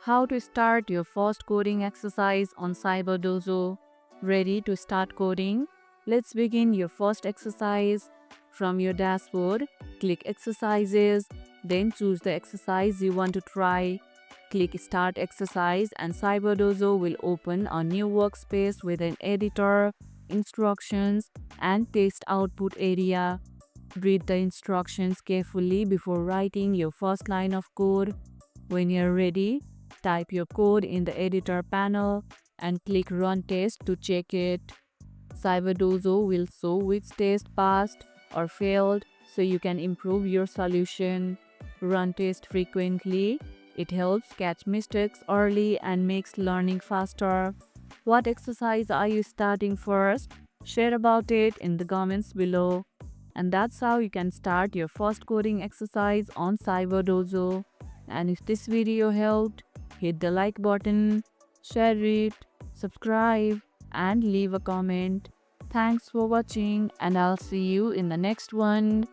How to start your first coding exercise on CyberDojo. Ready to start coding? Let's begin your first exercise. From your dashboard, click Exercises, then choose the exercise you want to try. Click Start Exercise and CyberDojo will open a new workspace with an editor, instructions, and test output area. Read the instructions carefully before writing your first line of code. When you're ready, type your code in the editor panel and click Run Test to check it. CyberDojo will show which test passed or failed so you can improve your solution. Run test frequently. It helps catch mistakes early and makes learning faster. What exercise are you starting first? Share about it in the comments below. And that's how you can start your first coding exercise on CyberDojo. And if this video helped, hit the like button, share it, subscribe, and leave a comment. Thanks for watching, and I'll see you in the next one.